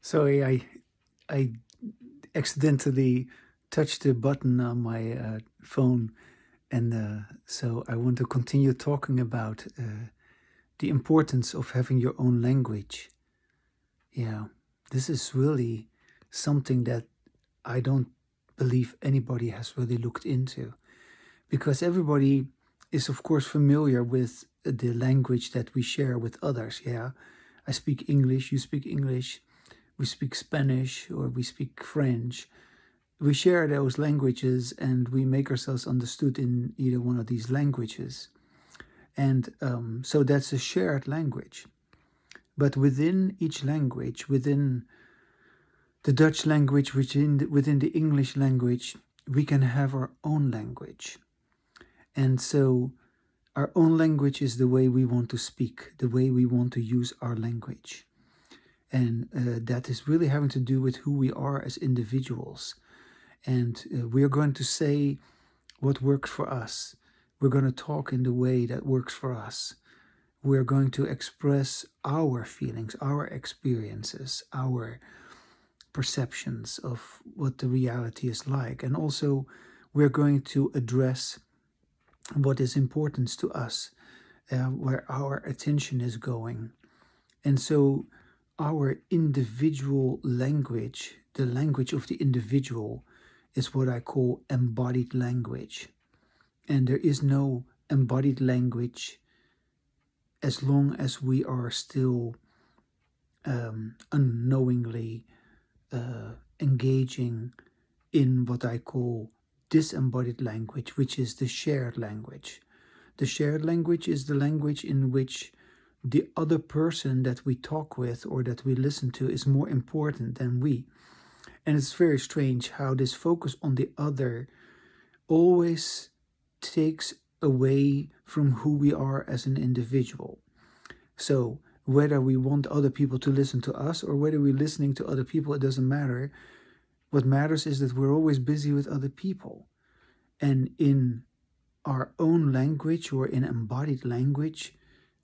Sorry, I accidentally touched the button on my phone, and so I want to continue talking about the importance of having your own language. Yeah, this is really something that I don't believe anybody has really looked into, because everybody is of course familiar with the language that we share with others. Yeah, I speak English, you speak English, we speak Spanish, or we speak French. We share those languages and we make ourselves understood in either one of these languages. And so that's a shared language. But within each language, within the Dutch language, within the English language, we can have our own language. And so our own language is the way we want to speak, the way we want to use our language. And that is really having to do with who we are as individuals. And we are going to say what works for us. We're going to talk in the way that works for us. We're going to express our feelings, our experiences, our perceptions of what the reality is like. And also, we're going to address what is important to us, where our attention is going. And so, our individual language, the language of the individual, is what I call embodied language. And there is no embodied language as long as we are still unknowingly engaging in what I call disembodied language, which is the shared language. The shared language is the language in which the other person that we talk with or that we listen to is more important than we. And it's very strange how this focus on the other always takes away from who we are as an individual. So whether we want other people to listen to us or whether we're listening to other people, it doesn't matter. What matters is that we're always busy with other people. And in our own language or in embodied language,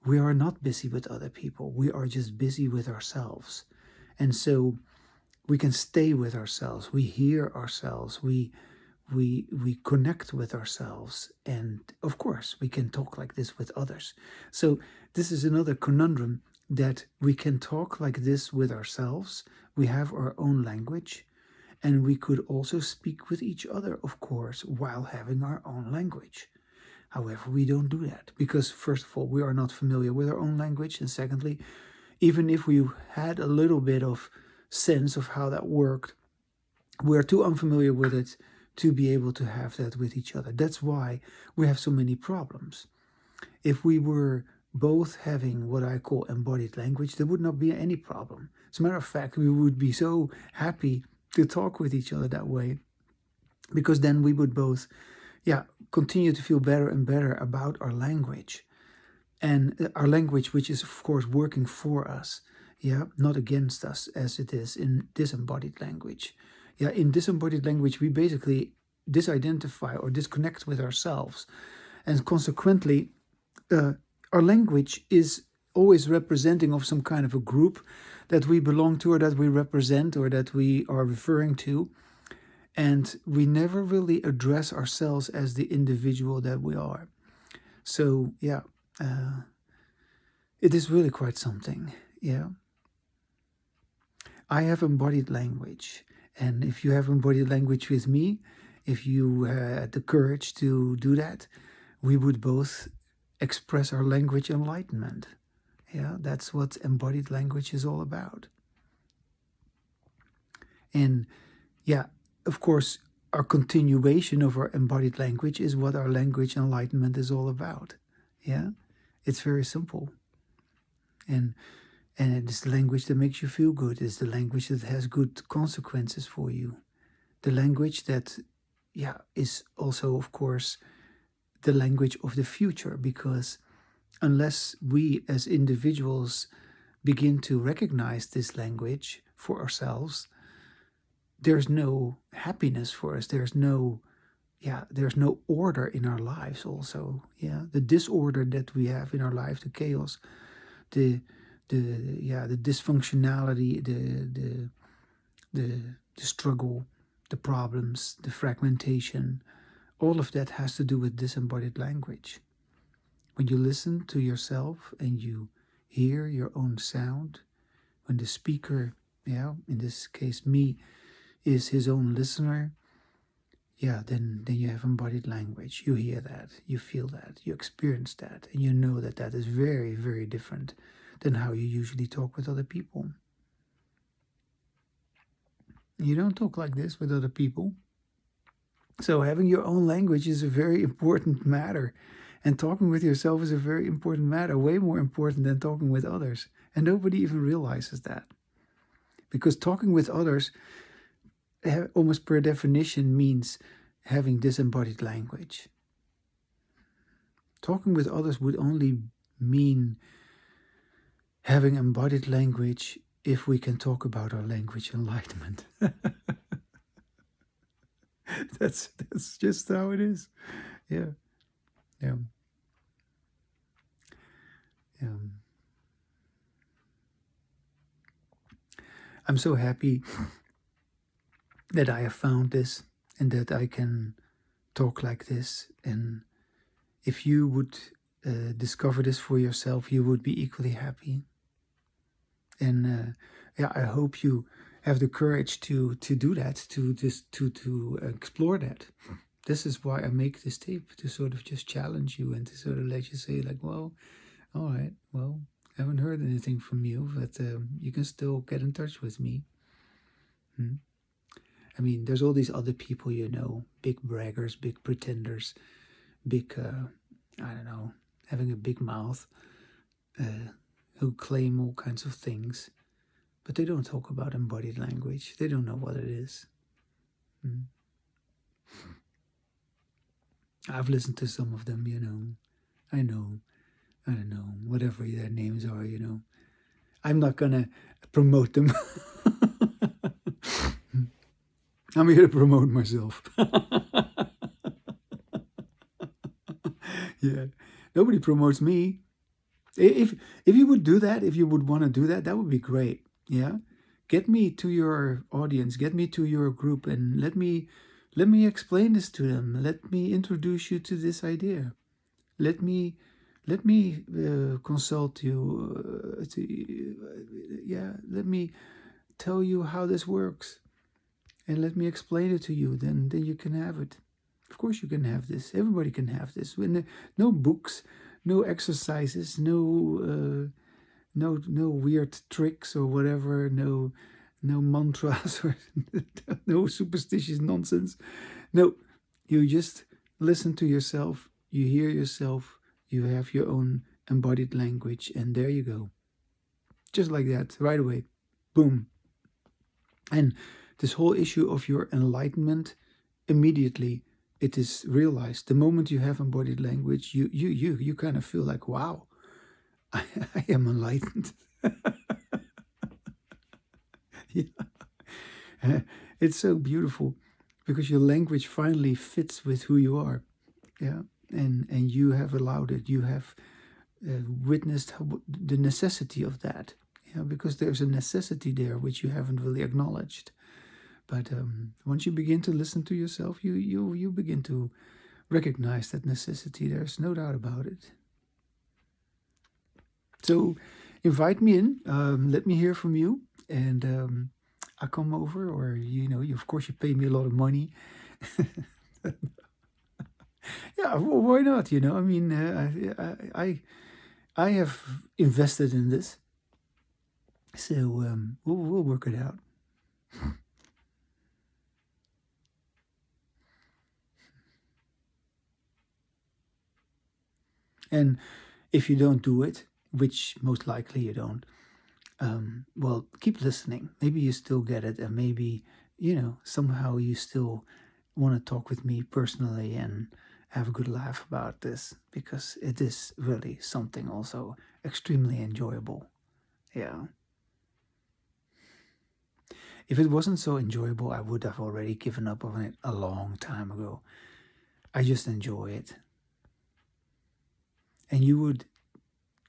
we are not busy with other people. We are just busy with ourselves. And so we can stay with ourselves. We hear ourselves. We connect with ourselves, and of course we can talk like this with others. So this is another conundrum, that we can talk like this with ourselves. We have our own language, and we could also speak with each other, of course, while having our own language. However, we don't do that because, first of all, we are not familiar with our own language, and secondly, even if we had a little bit of sense of how that worked, we're too unfamiliar with it to be able to have that with each other. That's why we have so many problems. If we were both having what I call embodied language, there would not be any problem. As a matter of fact, we would be so happy to talk with each other that way, because then we would both, continue to feel better and better about our language. And our language, which is of course working for us, not against us as it is in disembodied language. In disembodied language, we basically disidentify or disconnect with ourselves. And consequently, our language is always representing of some kind of a group that we belong to or that we represent or that we are referring to. And we never really address ourselves as the individual that we are. So, it is really quite something. I have embodied language. And if you have embodied language with me, if you had the courage to do that, we would both express our language enlightenment. That's what embodied language is all about. And of course, our continuation of our embodied language is what our language enlightenment is all about. It's very simple. And it's the language that makes you feel good. It's the language that has good consequences for you. The language that, is also, of course, the language of the future. Because unless we as individuals begin to recognize this language for ourselves, there's no happiness for us. There's no order in our lives also. The disorder that we have in our life, the chaos, the the dysfunctionality, the struggle, the problems, the fragmentation, all of that has to do with disembodied language. When you listen to yourself and you hear your own sound, when the speaker, in this case me, is his own listener, then you have embodied language. You hear that, you feel that, you experience that, and you know that that is very, very different than how you usually talk with other people. You don't talk like this with other people. So having your own language is a very important matter. And talking with yourself is a very important matter, way more important than talking with others. And nobody even realizes that. Because talking with others, almost per definition, means having disembodied language. Talking with others would only mean having embodied language if we can talk about our language enlightenment. That's just how it is. Yeah. I'm so happy that I have found this and that I can talk like this. And if you would discover this for yourself, you would be equally happy. And I hope you have the courage to do that, to explore that. This is why I make this tape, to sort of just challenge you and to sort of let you say, like, well, all right, well, I haven't heard anything from you, but you can still get in touch with me. I mean, there's all these other people, big braggers, big pretenders, big, I don't know, having a big mouth, who claim all kinds of things, but they don't talk about embodied language. They don't know what it is. I've listened to some of them, I don't know, whatever their names are, I'm not gonna promote them. I'm here to promote myself. Yeah, nobody promotes me. If you would do that, if you would want to do that, that would be great. Yeah, get me to your audience, get me to your group, and let me explain this to them. Let me introduce you to this idea. Let me consult you. Let me tell you how this works, and let me explain it to you. Then you can have it. Of course, you can have this. Everybody can have this. When no books, no exercises, no weird tricks or whatever, no mantras or no superstitious nonsense. No, you just listen to yourself, you hear yourself, you have your own embodied language, and there you go. Just like that, right away. Boom. And this whole issue of your enlightenment, immediately it is realized. The moment you have embodied language, you kind of feel like, wow, I am enlightened. Yeah. It's so beautiful because your language finally fits with who you are. Yeah. And you have allowed it. You have witnessed the necessity of that. Yeah, because there's a necessity there which you haven't really acknowledged. But once you begin to listen to yourself, you begin to recognize that necessity. There's no doubt about it. So invite me in. Let me hear from you, and I'll come over. Or of course, you pay me a lot of money. Yeah, well, why not? I mean, I have invested in this, so we'll work it out. And if you don't do it, which most likely you don't, well, keep listening. Maybe you still get it, and maybe, somehow you still want to talk with me personally and have a good laugh about this, because it is really something also extremely enjoyable. Yeah. If it wasn't so enjoyable, I would have already given up on it a long time ago. I just enjoy it. And you would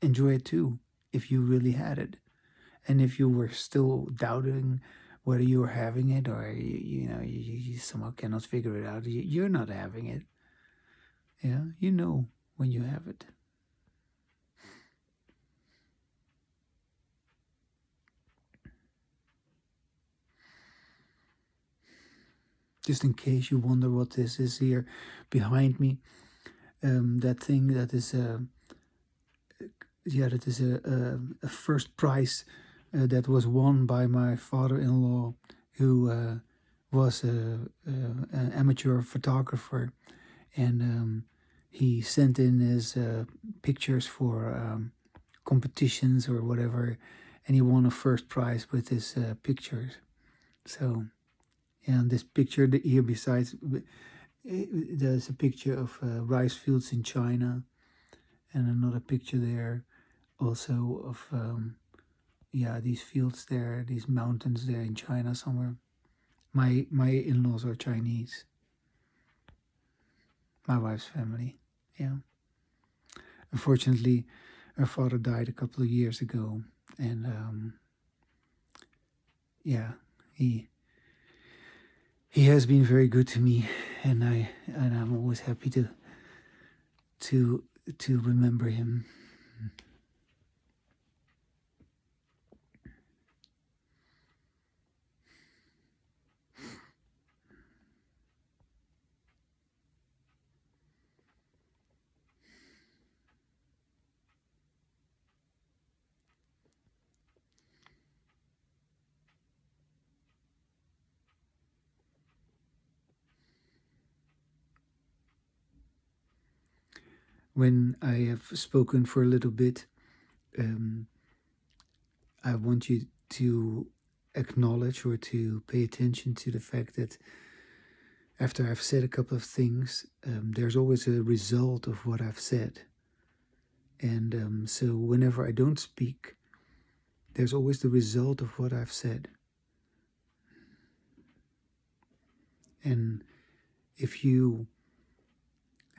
enjoy it too if you really had it. And if you were still doubting whether you were having it, or you somehow cannot figure it out, you're not having it. Yeah, you know when you have it. Just in case you wonder what this is here behind me, that thing that is a first prize that was won by my father-in-law, who was an amateur photographer, and he sent in his pictures for competitions or whatever, and he won a first prize with his pictures. So, and this picture here besides, there's a picture of rice fields in China, and another picture there also of these fields there, these mountains there in China somewhere. My in-laws are Chinese. My wife's family, yeah. Unfortunately, her father died a couple of years ago, and yeah, he has been very good to me, and I'm always happy to remember him. When I have spoken for a little bit, I want you to acknowledge or to pay attention to the fact that after I've said a couple of things, there's always a result of what I've said. And so whenever I don't speak, there's always the result of what I've said. And if you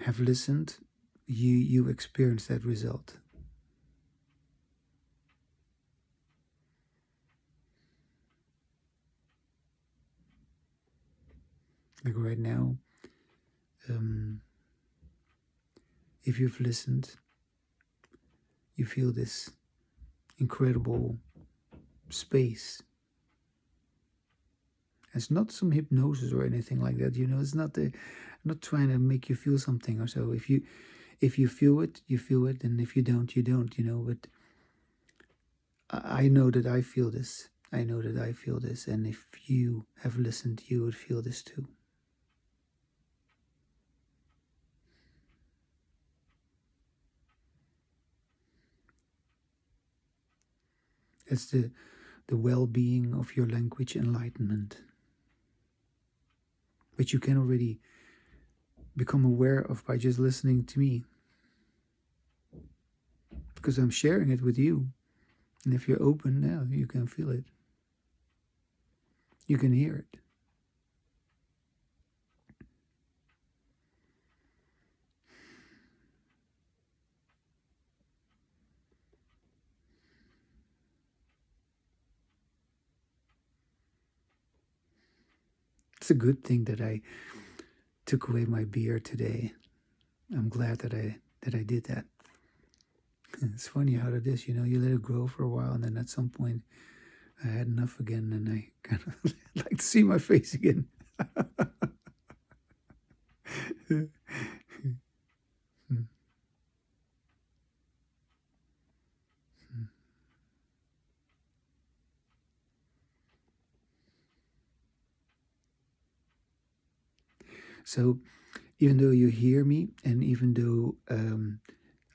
have listened, you experience that result. Like right now, if you've listened, you feel this incredible space. It's not some hypnosis or anything like that, it's not I'm not trying to make you feel something or so. If you feel it, you feel it, and if you don't, you don't, but I know that I feel this. I know that I feel this, and if you have listened, you would feel this too. It's the well-being of your language enlightenment, which you can already become aware of by just listening to me, because I'm sharing it with you. And if you're open now, you can feel it. You can hear it. It's a good thing that I took away my beer today. I'm glad that I did that. It's funny how it is, you let it grow for a while, and then at some point I had enough again, and I kind of like to see my face again. So even though you hear me, and even though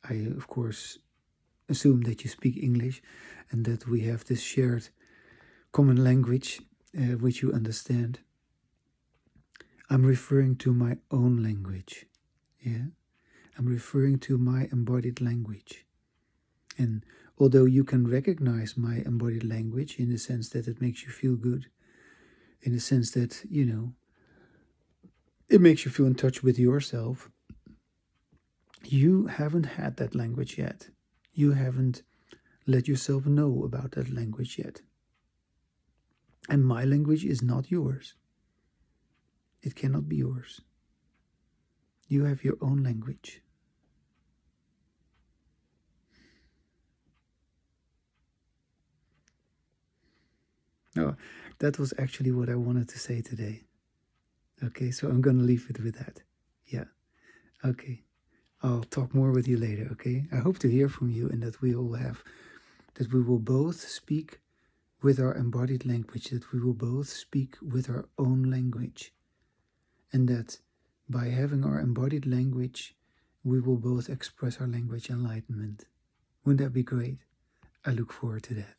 I, of course, assume that you speak English and that we have this shared common language which you understand, I'm referring to my own language. Yeah, I'm referring to my embodied language. And although you can recognize my embodied language in the sense that it makes you feel good, in the sense that, it makes you feel in touch with yourself, you haven't had that language yet. You haven't let yourself know about that language yet. And my language is not yours. It cannot be yours. You have your own language. Oh, that was actually what I wanted to say today. Okay, so I'm going to leave it with that. Yeah. Okay. I'll talk more with you later, okay? I hope to hear from you and that we will both speak with our embodied language, that we will both speak with our own language. And that by having our embodied language, we will both express our language enlightenment. Wouldn't that be great? I look forward to that.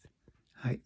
Hi.